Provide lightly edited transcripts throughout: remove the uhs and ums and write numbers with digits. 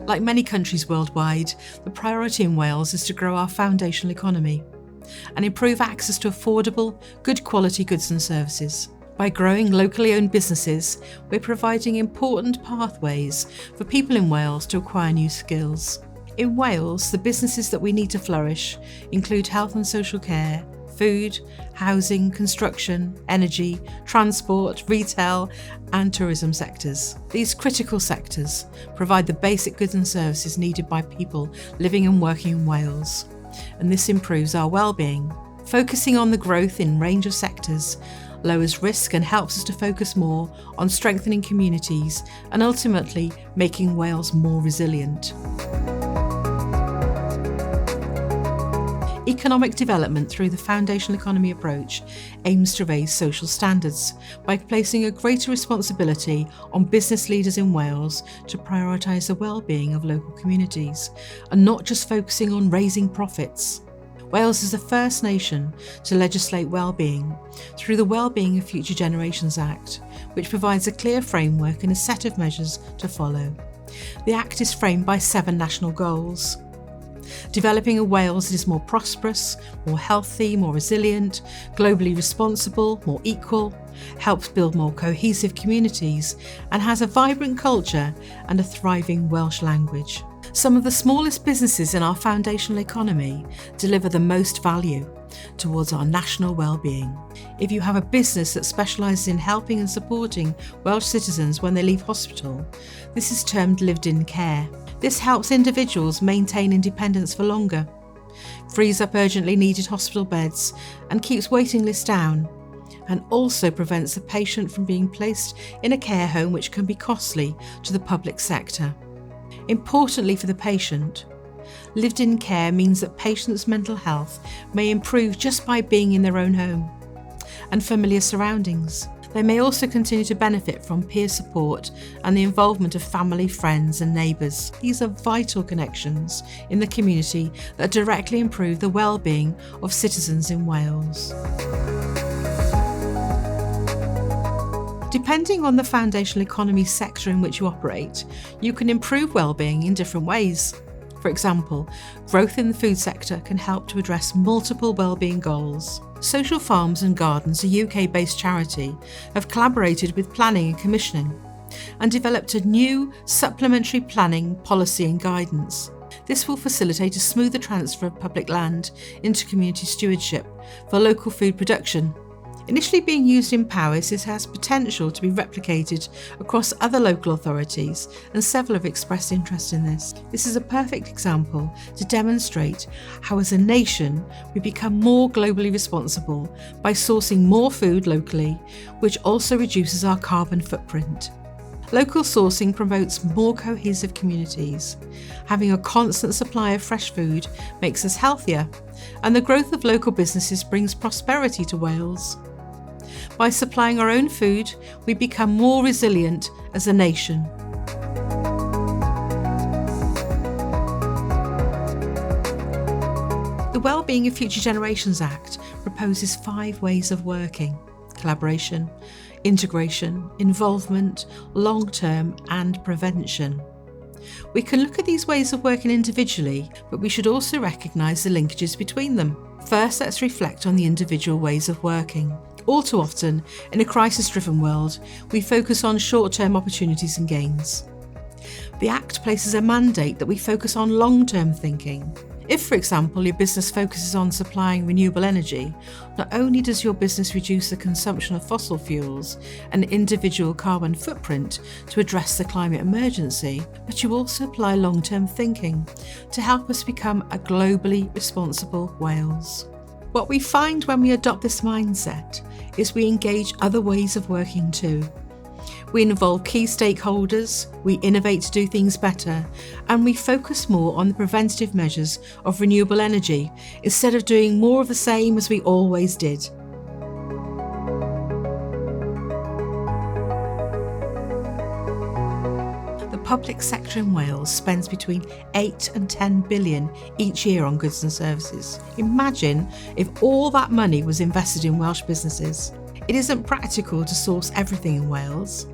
Like many countries worldwide, the priority in Wales is to grow our foundational economy and improve access to affordable, good quality goods and services. By growing locally owned businesses, we're providing important pathways for people in Wales to acquire new skills. In Wales, the businesses that we need to flourish include health and social care, food, housing, construction, energy, transport, retail and tourism sectors. These critical sectors provide the basic goods and services needed by people living and working in Wales, and this improves our well-being. Focusing on the growth in range of sectors lowers risk and helps us to focus more on strengthening communities and ultimately making Wales more resilient. Economic development through the foundational economy approach aims to raise social standards by placing a greater responsibility on business leaders in Wales to prioritise the well-being of local communities and not just focusing on raising profits. Wales is the first nation to legislate wellbeing through the Wellbeing of Future Generations Act, which provides a clear framework and a set of measures to follow. The Act is framed by 7 national goals. Developing a Wales that is more prosperous, more healthy, more resilient, globally responsible, more equal, helps build more cohesive communities, and has a vibrant culture and a thriving Welsh language. Some of the smallest businesses in our foundational economy deliver the most value towards our national well-being. If you have a business that specialises in helping and supporting Welsh citizens when they leave hospital, this is termed lived-in care. This helps individuals maintain independence for longer, frees up urgently needed hospital beds and keeps waiting lists down, and also prevents the patient from being placed in a care home, which can be costly to the public sector. Importantly for the patient, lived-in care means that patients' mental health may improve just by being in their own home and familiar surroundings. They may also continue to benefit from peer support and the involvement of family, friends and neighbours. These are vital connections in the community that directly improve the well-being of citizens in Wales. Depending on the foundational economy sector in which you operate, you can improve well-being in different ways. For example, growth in the food sector can help to address multiple wellbeing goals. Social Farms and Gardens, a UK-based charity, have collaborated with planning and commissioning and developed a new supplementary planning policy and guidance. This will facilitate a smoother transfer of public land into community stewardship for local food production. Initially being used in Powys, it has potential to be replicated across other local authorities, and several have expressed interest in this. This is a perfect example to demonstrate how as a nation we become more globally responsible by sourcing more food locally, which also reduces our carbon footprint. Local sourcing promotes more cohesive communities. Having a constant supply of fresh food makes us healthier, and the growth of local businesses brings prosperity to Wales. By supplying our own food, we become more resilient as a nation. The Wellbeing of Future Generations Act proposes 5 ways of working: collaboration, integration, involvement, long-term and prevention. We can look at these ways of working individually, but we should also recognise the linkages between them. First, let's reflect on the individual ways of working. All too often, in a crisis-driven world, we focus on short-term opportunities and gains. The Act places a mandate that we focus on long-term thinking. If, for example, your business focuses on supplying renewable energy, not only does your business reduce the consumption of fossil fuels and individual carbon footprint to address the climate emergency, but you also apply long-term thinking to help us become a globally responsible Wales. What we find when we adopt this mindset is we engage other ways of working too. We involve key stakeholders, we innovate to do things better, and we focus more on the preventative measures of renewable energy instead of doing more of the same as we always did. The public sector in Wales spends between 8 and 10 billion each year on goods and services. Imagine if all that money was invested in Welsh businesses. It isn't practical to source everything in Wales,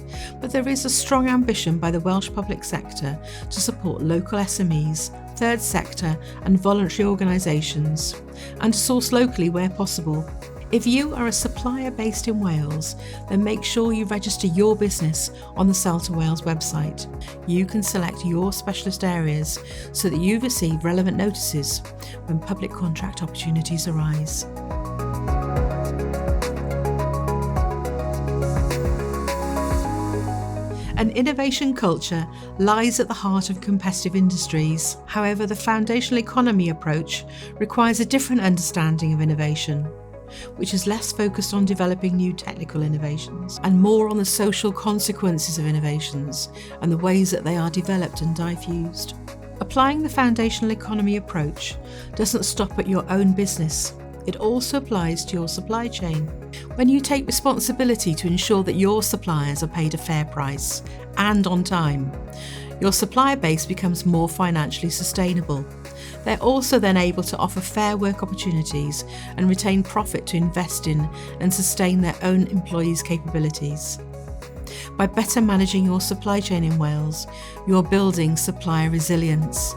but there is a strong ambition by the Welsh public sector to support local SMEs, third sector and voluntary organisations, and to source locally where possible. If you are a supplier based in Wales, then make sure you register your business on the Sell to Wales website. You can select your specialist areas so that you receive relevant notices when public contract opportunities arise. An innovation culture lies at the heart of competitive industries. However, the foundational economy approach requires a different understanding of innovation, which is less focused on developing new technical innovations and more on the social consequences of innovations and the ways that they are developed and diffused. Applying the foundational economy approach doesn't stop at your own business. It also applies to your supply chain. When you take responsibility to ensure that your suppliers are paid a fair price and on time, your supplier base becomes more financially sustainable. They're also then able to offer fair work opportunities and retain profit to invest in and sustain their own employees' capabilities. By better managing your supply chain in Wales, you're building supplier resilience.